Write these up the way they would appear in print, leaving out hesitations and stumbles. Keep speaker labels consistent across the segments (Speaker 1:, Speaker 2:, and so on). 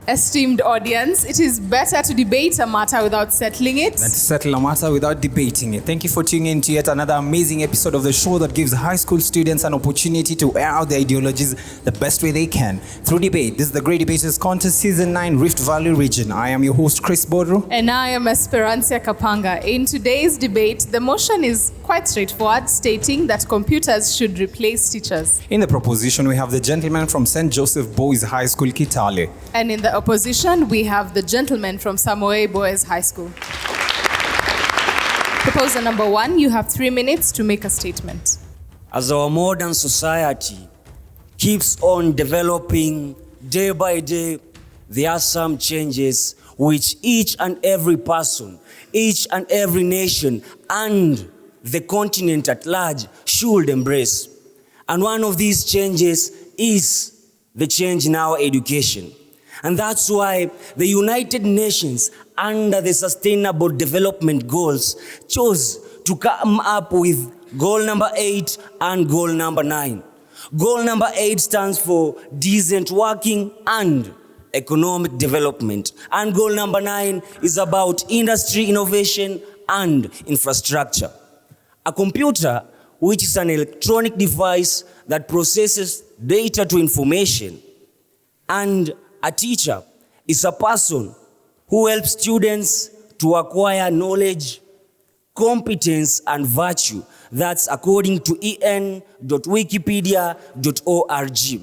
Speaker 1: Esteemed audience, it is better to debate a matter without settling it
Speaker 2: than to settle a matter without debating it. Thank you for tuning in to yet another amazing episode of the show that gives high school students an opportunity to air out their ideologies the best way they can through debate. This is the Great Debaters Contest Season 9 Rift Valley Region. I am your host, Chris Bodro.
Speaker 1: And I am Esperancia Kapanga. In today's debate, the motion is quite straightforward, stating that computers should replace teachers.
Speaker 2: In the proposition, we have the gentleman from St. Joseph Boys High School, Kitale.
Speaker 1: And in the opposition, we have the gentleman from Samoei Boys High School. Proposer number 1, you have 3 minutes to make a statement.
Speaker 3: As our modern society keeps on developing day by day, there are some changes which each and every person, each and every nation, and the continent at large should embrace. And one of these changes is the change in our education. And that's why the United Nations, under the Sustainable Development Goals, chose to come up with goal number 8 and goal number 9. Goal number 8 stands for decent working and economic development. And goal number 9 is about industry innovation and infrastructure. A computer, which is an electronic device that processes data to information, and a teacher is a person who helps students to acquire knowledge, competence, and virtue. That's according to en.wikipedia.org.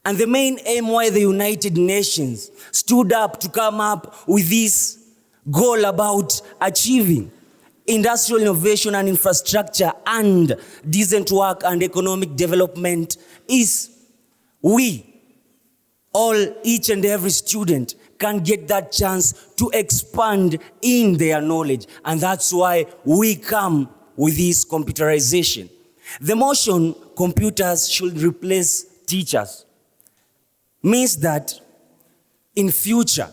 Speaker 3: And the main aim why the United Nations stood up to come up with this goal about achieving industrial innovation and infrastructure and decent work and economic development is each and every student can get that chance to expand in their knowledge. And that's why we come with this computerization. The motion, computers should replace teachers, means that in future,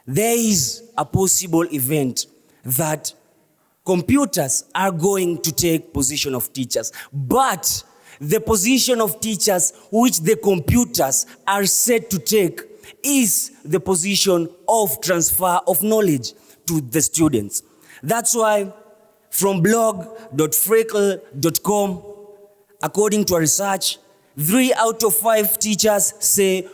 Speaker 3: there is a possible event that computers are going to take position of teachers. But the position of teachers which the computers are set to take is the position of transfer of knowledge to the students. That's why from blog.freckle.com, according to a research, 3 out of 5 teachers say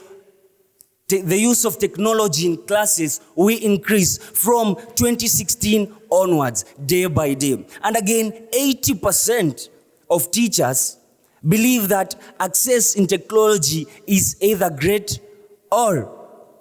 Speaker 3: the use of technology in classes will increase from 2016 onwards, day by day. And again, 80% of teachers believe that access in technology is either great or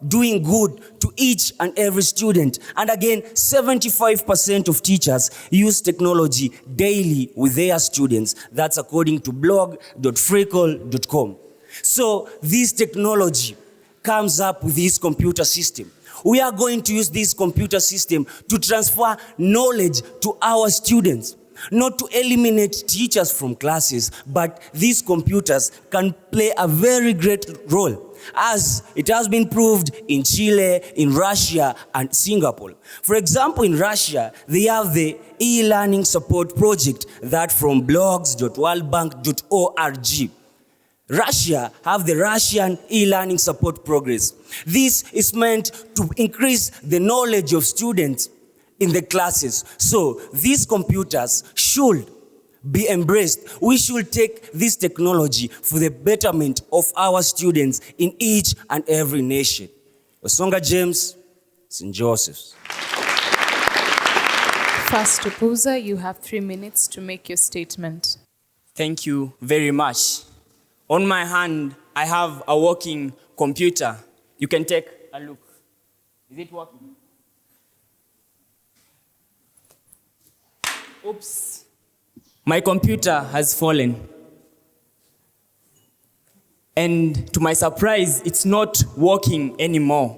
Speaker 3: doing good to each and every student. And again, 75% of teachers use technology daily with their students. That's according to blog.freckle.com. So this technology comes up with this computer system. We are going to use this computer system to transfer knowledge to our students. Not to eliminate teachers from classes, but these computers can play a very great role, as it has been proved in Chile, in Russia, and Singapore. For example, in Russia, they have the e-learning support project that from blogs.worldbank.org. Russia have the Russian e-learning support progress. This is meant to increase the knowledge of students in the classes. So these computers should be embraced. We should take this technology for the betterment of our students in each and every nation. Osonga James, St. Joseph's.
Speaker 1: First proposer, you have 3 minutes to make your statement.
Speaker 4: Thank you very much. On my hand, I have a working computer. You can take a look. Is it working? Oops. My computer has fallen. And to my surprise, it's not working anymore.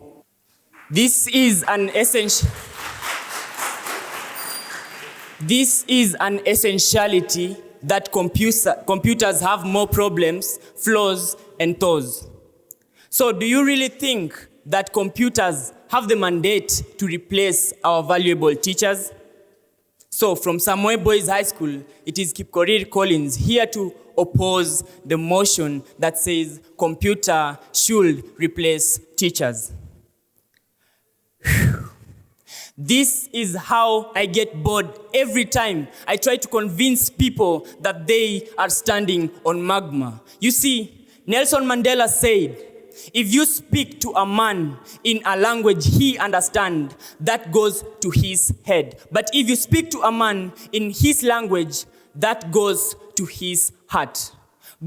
Speaker 4: This is an essentiality that computers have more problems, flaws, and toes. So do you really think that computers have the mandate to replace our valuable teachers? So from Samoei Boys High School, it is Kipkorir Collins here to oppose the motion that says computer should replace teachers. This is how I get bored every time I try to convince people that they are standing on magma. You see, Nelson Mandela said, if you speak to a man in a language he understands, that goes to his head. But if you speak to a man in his language, that goes to his heart.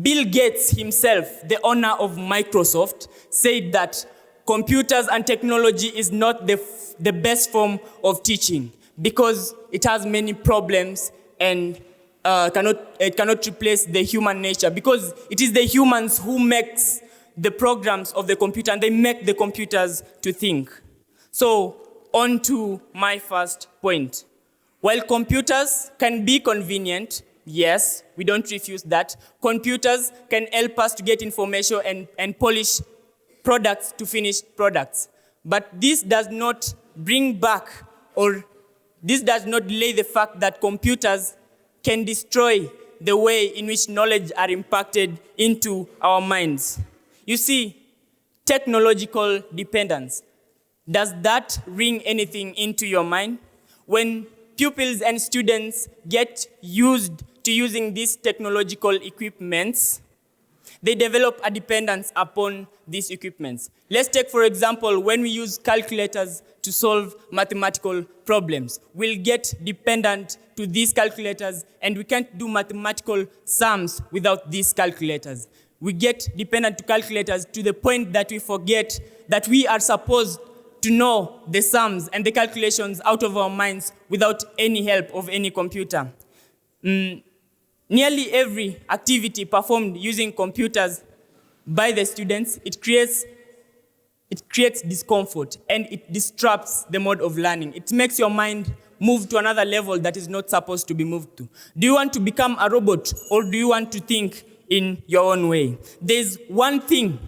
Speaker 4: Bill Gates himself, the owner of Microsoft, said that computers and technology is not the best form of teaching because it has many problems and it cannot replace the human nature, because it is the humans who makes the programs of the computer and they make the computers to think. So, on to my first point. While computers can be convenient, yes, we don't refuse that. Computers can help us to get information and polish products to finished products. But this does not bring back, or this does not delay the fact that computers can destroy the way in which knowledge are impacted into our minds. You see, technological dependence. Does that ring anything into your mind? When pupils and students get used to using these technological equipments, they develop a dependence upon these equipments. Let's take, for example, when we use calculators to solve mathematical problems. We'll get dependent to these calculators, and we can't do mathematical sums without these calculators. We get dependent to calculators to the point that we forget that we are supposed to know the sums and the calculations out of our minds without any help of any computer. Nearly every activity performed using computers by the students, it creates discomfort and it disrupts the mode of learning. It makes your mind move to another level that is not supposed to be moved to. Do you want to become a robot, or do you want to think in your own way? There's one thing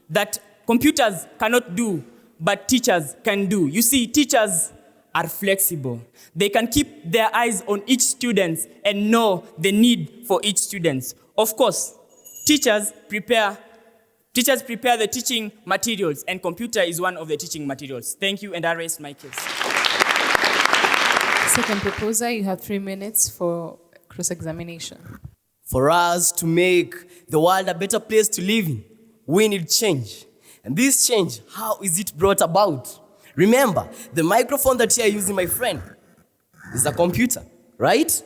Speaker 4: that computers cannot do, but teachers can do. You see, teachers are flexible. They can keep their eyes on each student and know the need for each student. Of course, teachers prepare the teaching materials, and computer is one of the teaching materials. Thank you, and I raise my case.
Speaker 1: Second proposer, you have 3 minutes for cross-examination.
Speaker 5: For us to make the world a better place to live in, we need change. And this change, how is it brought about? Remember, the microphone that you are using, my friend, is a computer, right?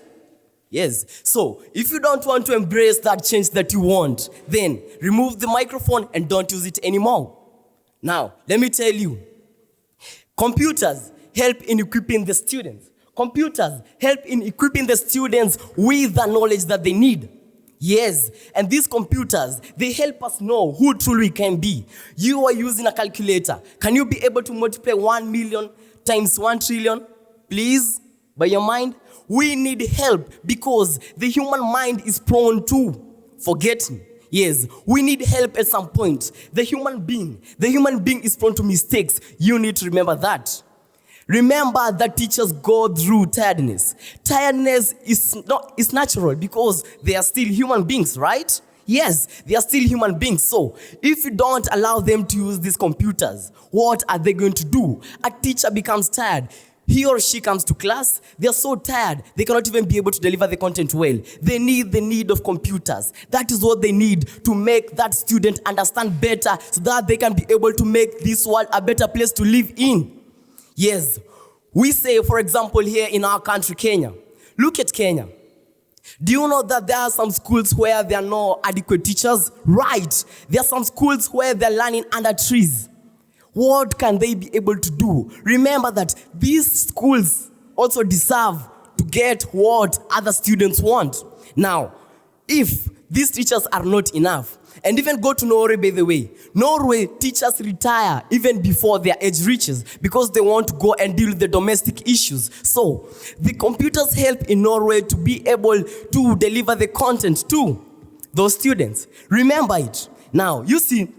Speaker 5: Yes. So, if you don't want to embrace that change that you want, then remove the microphone and don't use it anymore. Now, let me tell you, computers help in equipping the students. Computers help in equipping the students with the knowledge that they need. Yes, and these computers, they help us know who truly we can be. You are using a calculator. Can you be able to multiply 1 million times 1 trillion? Please, by your mind? We need help because the human mind is prone to forgetting. Yes, we need help at some point. The human being is prone to mistakes. You need to remember that. Remember that teachers go through tiredness. Tiredness is natural because they are still human beings, right? Yes, they are still human beings. So, if you don't allow them to use these computers, what are they going to do? A teacher becomes tired. He or she comes to class, they are so tired, they cannot even be able to deliver the content well. They need the need of computers. That is what they need to make that student understand better so that they can be able to make this world a better place to live in. Yes, we say, for example, here in our country, Kenya. Look at Kenya. Do you know that there are some schools where there are no adequate teachers? Right. There are some schools where they're learning under trees. What can they be able to do? Remember that these schools also deserve to get what other students want. Now, if these teachers are not enough, and even go to Norway, by the way. Norway teachers retire even before their age reaches because they want to go and deal with the domestic issues. So, the computers help in Norway to be able to deliver the content to those students. Remember it. Now, you see,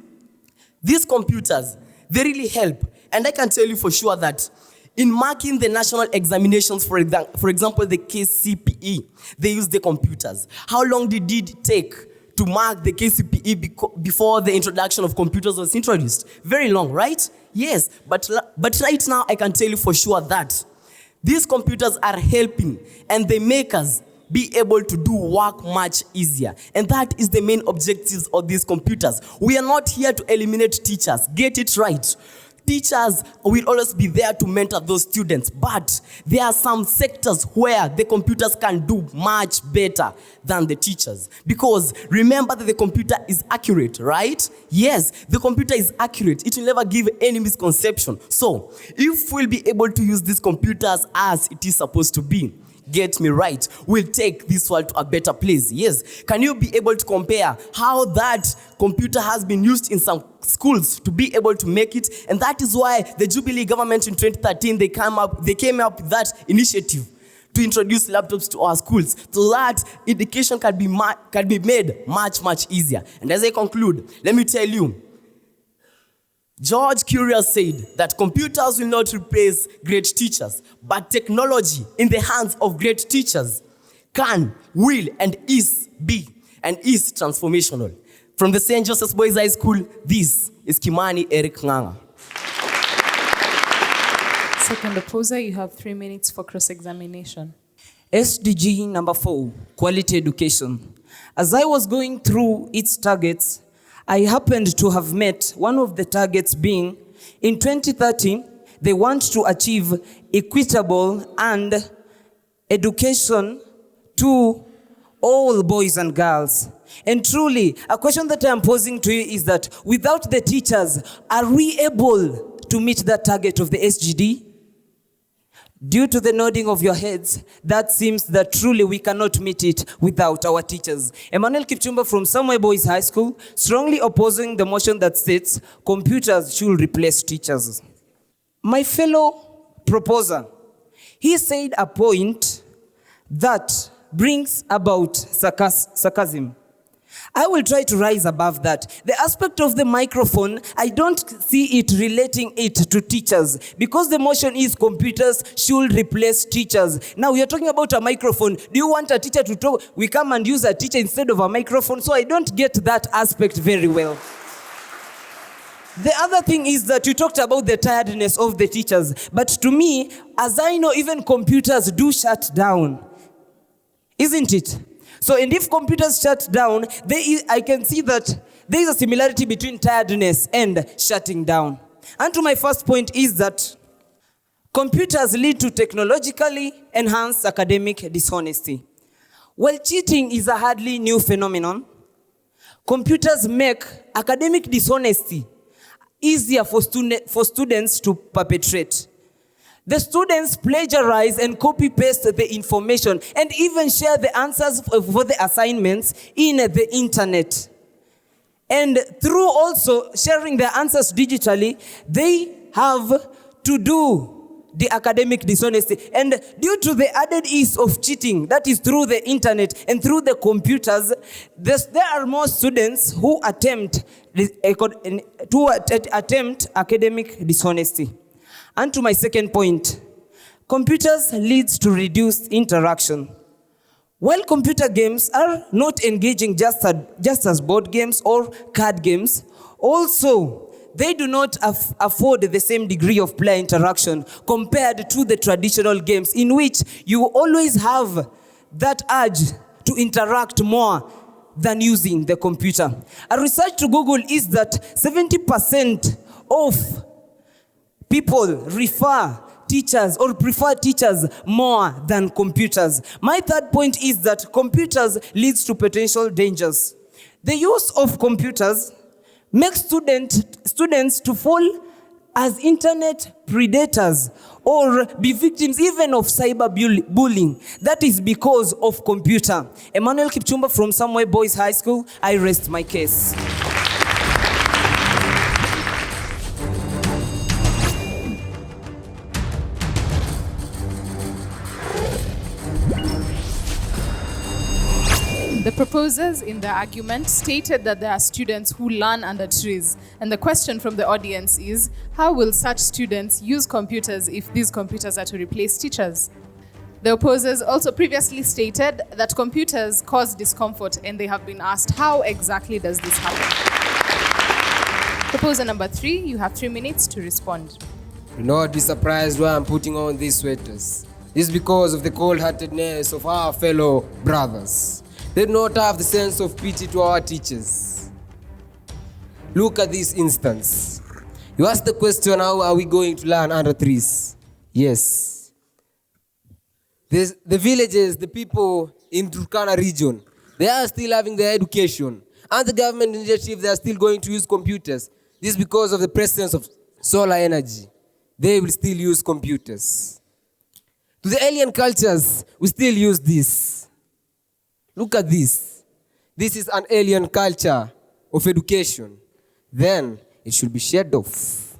Speaker 5: these computers, they really help. And I can tell you for sure that in marking the national examinations, for example, the KCPE, they use the computers. How long did it take to mark the KCPE before the introduction of computers was introduced. Very long, right? Yes, but right now I can tell you for sure that these computers are helping and they make us be able to do work much easier. And that is the main objectives of these computers. We are not here to eliminate teachers. Get it right. Teachers will always be there to mentor those students, but there are some sectors where the computers can do much better than the teachers. Because remember that the computer is accurate, right? Yes, the computer is accurate. It will never give any misconception. So, if we'll be able to use these computers as it is supposed to be, get me right, we'll take this world to a better place. Yes. Can you be able to compare how that computer has been used in some schools to be able to make it? And that is why the Jubilee government in 2013, they came up with that initiative to introduce laptops to our schools so that education can be made much easier. And as I conclude, let me tell you, George Curious said that computers will not replace great teachers, but technology in the hands of great teachers can, will, and is transformational. From the St. Joseph's Boys High School, this is Kimani Eric Nganga.
Speaker 1: Second opposer, you have 3 minutes for cross-examination.
Speaker 6: SDG number 4, quality education. As I was going through its targets, I happened to have met one of the targets being, in 2030, they want to achieve equitable and education to all boys and girls. And truly, a question that I am posing to you is that without the teachers, are we able to meet that target of the SGD? Due to the nodding of your heads, that seems that truly we cannot meet it without our teachers. Emmanuel Kipchumba from Samoei Boys High School, strongly opposing the motion that states computers should replace teachers. My fellow proposer, he said a point that brings about sarcasm. I will try to rise above that. The aspect of the microphone, I don't see it relating it to teachers because the motion is computers should replace teachers. Now we are talking about a microphone. Do you want a teacher to talk? We come and use a teacher instead of a microphone. So I don't get that aspect very well. The other thing is that you talked about the tiredness of the teachers. But to me, as I know, even computers do shut down. Isn't it? So, and if computers shut down, I can see that there is a similarity between tiredness and shutting down. And to my first point is that computers lead to technologically enhanced academic dishonesty. While cheating is a hardly new phenomenon, computers make academic dishonesty easier for students to perpetrate. The students plagiarize and copy-paste the information and even share the answers for the assignments in the internet. And through also sharing their answers digitally, they have to do the academic dishonesty. And due to the added ease of cheating, that is through the internet and through the computers, there are more students who attempt academic dishonesty. And to my second point, computers leads to reduced interaction. While computer games are not engaging just as board games or card games, also they do not afford the same degree of player interaction compared to the traditional games in which you always have that urge to interact more than using the computer. A research to Google is that 70% of people refer teachers or prefer teachers more than computers. My third point is that computers leads to potential dangers. The use of computers makes students to fall as internet predators or be victims even of cyberbullying. That is because of computer. Emmanuel Kipchumba from Samoei Boys High School, I rest my case.
Speaker 1: The proposers in the argument stated that there are students who learn under trees. And the question from the audience is, how will such students use computers if these computers are to replace teachers? The opposers also previously stated that computers cause discomfort, and they have been asked, how exactly does this happen? Proposer number 3, you have 3 minutes to respond.
Speaker 7: Do not be surprised why I'm putting on these sweaters. This is because of the cold-heartedness of our fellow brothers. They do not have the sense of pity to our teachers. Look at this instance. You ask the question, how are we going to learn under trees? Yes. The villages, the people in Turkana region, they are still having their education. And the government initiative, they are still going to use computers. This is because of the presence of solar energy. They will still use computers. To the alien cultures, we still use this. Look at this. This is an alien culture of education. Then it should be shed off.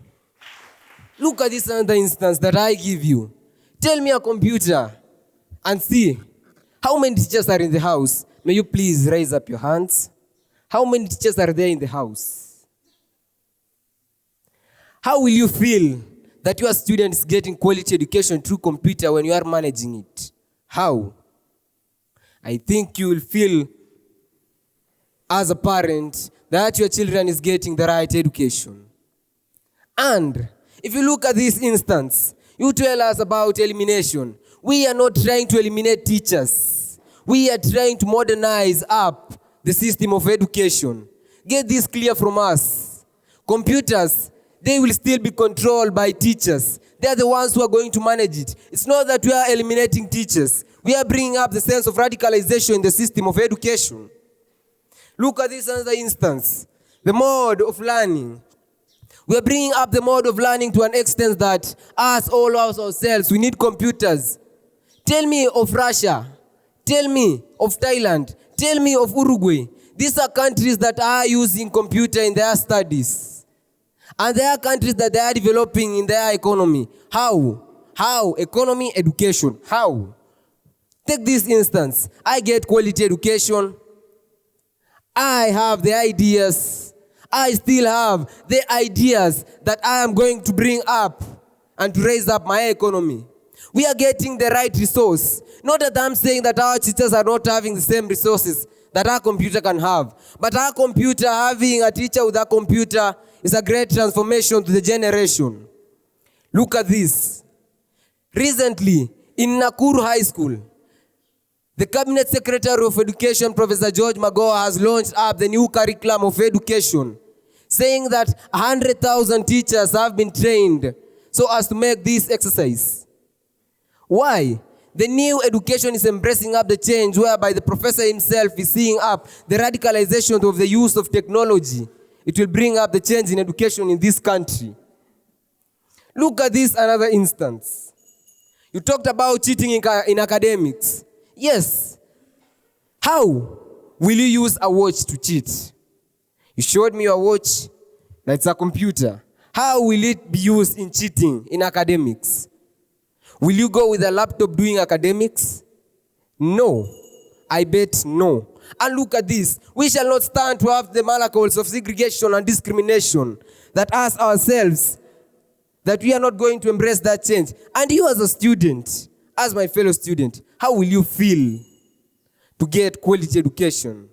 Speaker 7: Look at this another instance that I give you. Tell me a computer and see how many teachers are in the house. May you please raise up your hands. How many teachers are there in the house? How will you feel that your student is getting quality education through computer when you are managing it? How? I think you will feel as a parent that your children is getting the right education. And if you look at this instance, you tell us about elimination. We are not trying to eliminate teachers. We are trying to modernize up the system of education. Get this clear from us. Computers, they will still be controlled by teachers. They are the ones who are going to manage it. It's not that we are eliminating teachers. We are bringing up the sense of radicalization in the system of education. Look at this another instance. The mode of learning. We are bringing up the mode of learning to an extent that us, all ourselves, we need computers. Tell me of Russia. Tell me of Thailand. Tell me of Uruguay. These are countries that are using computer in their studies. And there are countries that they are developing in their economy. How? How? Economy, education. How? Take this instance. I get quality education. I have the ideas. I still have the ideas that I am going to bring up and to raise up my economy. We are getting the right resource. Not that I'm saying that our teachers are not having the same resources that our computer can have. But our computer, having a teacher with a computer, is a great transformation to the generation. Look at this. Recently, in Nakuru High School, the Cabinet Secretary of Education, Professor George Magoha, has launched up the new curriculum of education, saying that 100,000 teachers have been trained so as to make this exercise. Why? The new education is embracing up the change whereby the professor himself is seeing up the radicalization of the use of technology. It will bring up the change in education in this country. Look at this another instance. You talked about cheating in academics. Yes. How will you use a watch to cheat? You showed me your watch. That's a computer. How will it be used in cheating in academics? Will you go with a laptop doing academics? No. I bet no. And look at this. We shall not stand to have the manacles of segregation and discrimination that us ourselves, that we are not going to embrace that change. And you as a student, as my fellow student, how will you feel to get quality education?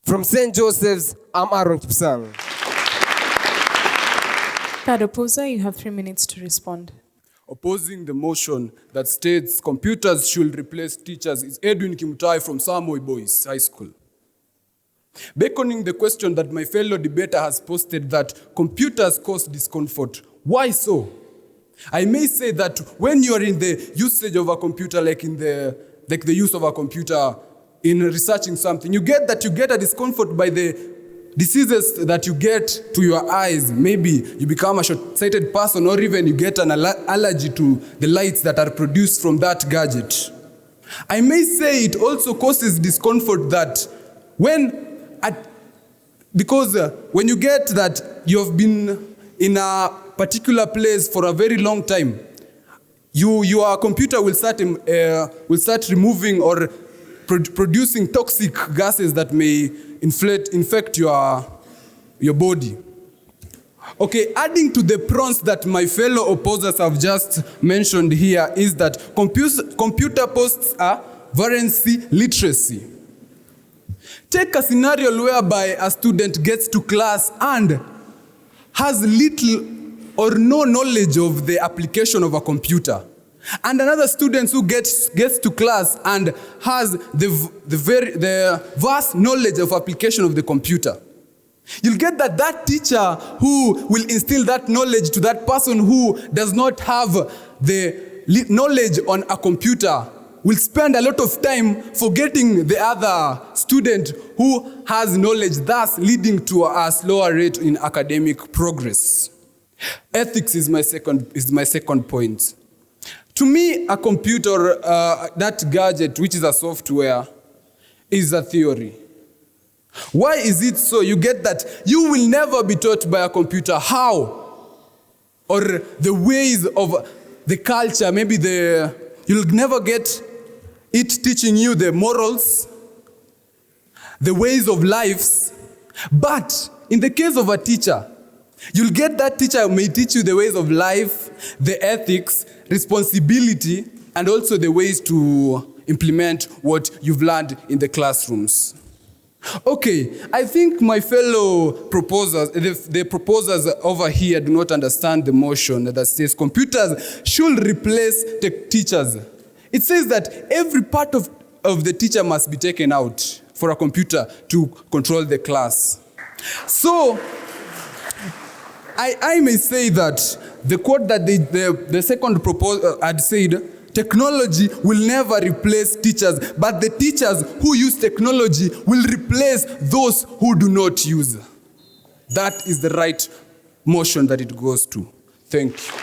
Speaker 7: From St. Joseph's, I'm Aaron Kipsang.
Speaker 1: Third opposer, you have 3 minutes to respond.
Speaker 8: Opposing the motion that states computers should replace teachers is Edwin Kimutai from Samoei Boys High School. Beckoning the question that my fellow debater has posted that computers cause discomfort. Why so? I may say that when you are in the usage of a computer, like the use of a computer in researching something, you get a discomfort by the diseases that you get to your eyes. Maybe you become a short-sighted person, or even you get an allergy to the lights that are produced from that gadget. I may say it also causes discomfort that because when you get that you've been in a particular place for a very long time, your computer will start removing or producing toxic gases that may infect your body. Okay, adding to the pros that my fellow opposers have just mentioned here is that computer posts are variancy literacy. Take a scenario whereby a student gets to class and has little or no knowledge of the application of a computer. And another student who gets to class and has the vast knowledge of application of the computer. You'll get that teacher who will instill that knowledge to that person who does not have the knowledge on a computer will spend a lot of time forgetting the other student who has knowledge, thus leading to a slower rate in academic progress. Ethics is my second point. To me, a computer, that gadget, which is a software, is a theory. Why is it so? You get that you will never be taught by a computer how or the ways of the culture. Maybe you'll never get it teaching you the morals, the ways of lives. But in the case of a teacher, you'll get that teacher may teach you the ways of life, the ethics, responsibility, and also the ways to implement what you've learned in the classrooms. Okay, I think my fellow proposers, the proposers over here do not understand the motion that says computers should replace the teachers. It says that every part of the teacher must be taken out for a computer to control the class. So, I may say that the quote that the second proposer had said, technology will never replace teachers, but the teachers who use technology will replace those who do not use. That is the right motion that it goes to. Thank
Speaker 1: you.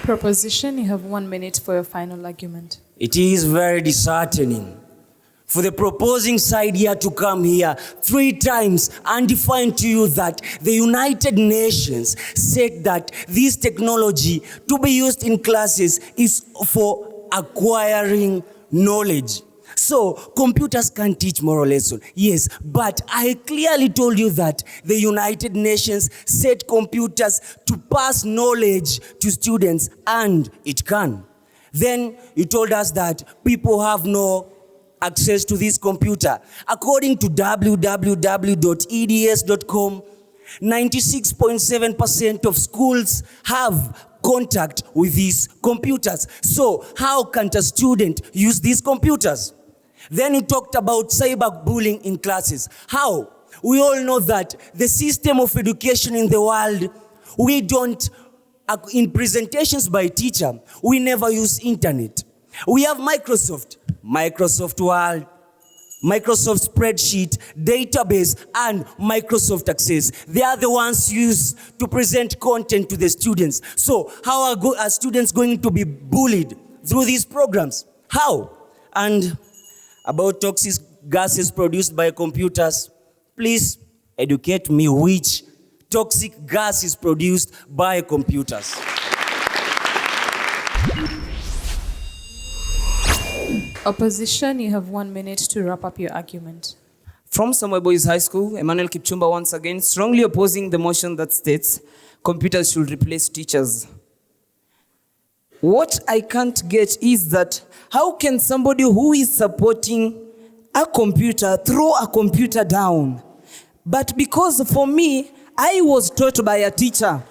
Speaker 1: Proposition, you have 1 minute for your final argument.
Speaker 3: It is very disheartening for the proposing side here to come here 3 times and define to you that the United Nations said that this technology to be used in classes is for acquiring knowledge. So computers can teach moral lessons, yes, but I clearly told you that the United Nations said computers to pass knowledge to students, and it can. Then you told us that people have no access to this computer. According to www.eds.com, 96.7% of schools have contact with these computers. So how can a student use these computers? Then you talked about cyberbullying in classes. How? We all know that the system of education in the world, we don't, in presentations by teacher, we never use internet. We have Microsoft Word, Microsoft Spreadsheet, database, and Microsoft Access. They are the ones used to present content to the students. So how are students going to be bullied through these programs? How? And about toxic gases produced by computers, please educate me which toxic gas is produced by computers.
Speaker 1: Opposition, you have 1 minute to wrap up your argument.
Speaker 6: From Samoei Boys High School, Emmanuel Kipchumba once again strongly opposing the motion that states computers should replace teachers. What I can't get is that how can somebody who is supporting a computer throw a computer down? But because for me, I was taught by a teacher,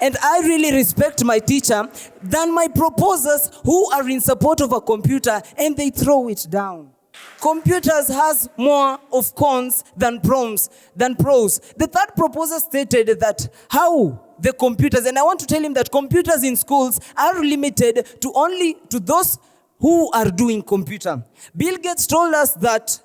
Speaker 6: and I really respect my teacher than my proposers who are in support of a computer and they throw it down. Computers has more of cons than pros. The third proposer stated that how the computers, and I want to tell him that computers in schools are limited to only to those who are doing computer. Bill Gates told us that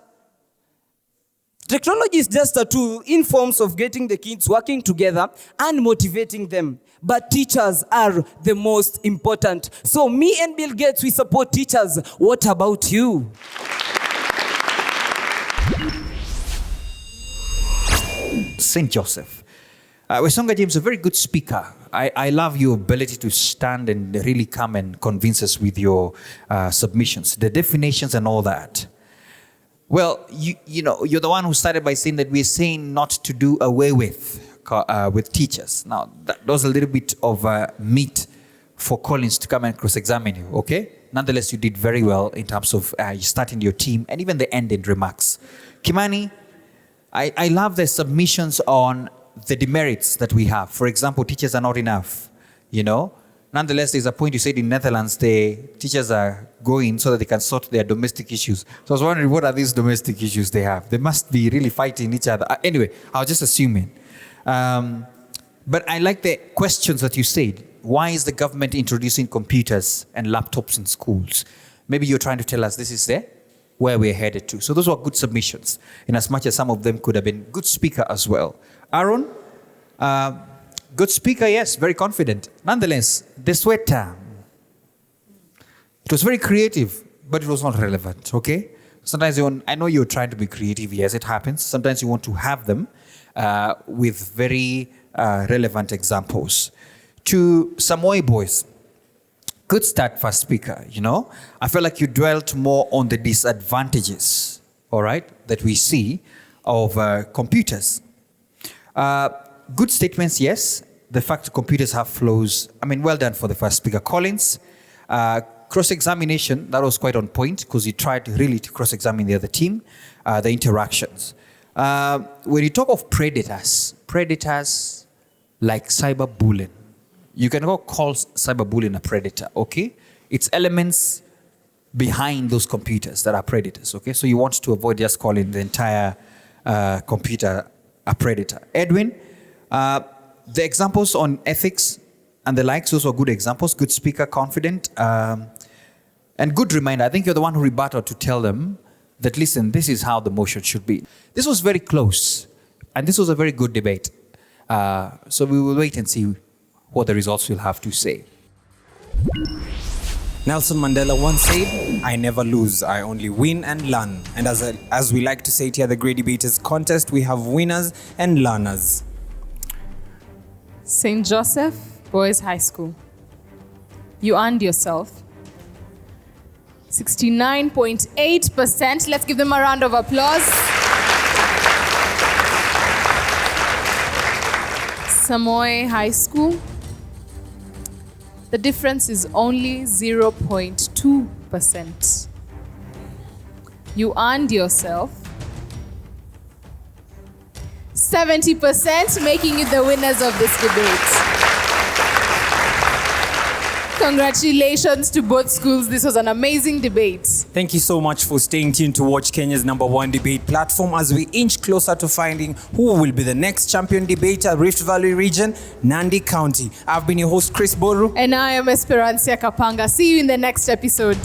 Speaker 6: technology is just a tool in forms of getting the kids working together and motivating them. But teachers are the most important. So me and Bill Gates, we support teachers. What about you?
Speaker 2: St. Joseph. Wesonga James, a very good speaker. I love your ability to stand and really come and convince us with your submissions, the definitions and all that. Well, you know, you're the one who started by saying that we're saying not to do away with teachers. Now, that was a little bit of meat for Collins to come and cross-examine you, okay? Nonetheless, you did very well in terms of you starting your team and even the ending remarks. Kimani, I love the submissions on the demerits that we have. For example, teachers are not enough, you know? Nonetheless, there's a point you said in Netherlands, the teachers are going so that they can sort their domestic issues. So I was wondering, what are these domestic issues they have? They must be really fighting each other. Anyway, I was just assuming. But I like the questions that you said. Why is the government introducing computers and laptops in schools? Maybe you're trying to tell us this is where we're headed to. So those were good submissions, in as much as some of them could have been good speaker as well. Aaron, good speaker, yes, very confident. Nonetheless, the sweater, it was very creative, but it was not relevant, okay? Sometimes I know you're trying to be creative, yes, it happens. Sometimes you want to have them with very relevant examples. To Samoei boys, good start for speaker, you know. I feel like you dwelt more on the disadvantages, all right, that we see of computers. Good statements, yes. The fact that computers have flaws, I mean, well done for the first speaker. Collins, cross-examination, that was quite on point because you tried really to cross-examine the other team, the interactions. When you talk of predators like cyberbullying, you can go call cyberbullying a predator, okay? It's elements behind those computers that are predators, okay? So you want to avoid just calling the entire computer a predator. Edwin, the examples on ethics and the likes, those were good examples, good speaker, confident, and good reminder. I think you're the one who rebutted to tell them that, listen, this is how the motion should be. This was very close, and this was a very good debate. So we will wait and see what the results will have to say.
Speaker 9: Nelson Mandela once said, "I never lose, I only win and learn." And as we like to say it here, the Great Debaters Contest, we have winners and learners.
Speaker 1: St. Joseph Boys High School. You earned yourself 69.8%. Let's give them a round of applause. Samoei High School. The difference is only 0.2%. You earned yourself 70%, making you the winners of this debate. Congratulations to both schools. This was an amazing debate.
Speaker 9: Thank you so much for staying tuned to watch Kenya's #1 debate platform as we inch closer to finding who will be the next champion debater, Rift Valley region, Nandi County. I've been your host, Chris Boru.
Speaker 1: And I am Esperancia Kapanga. See you in the next episode.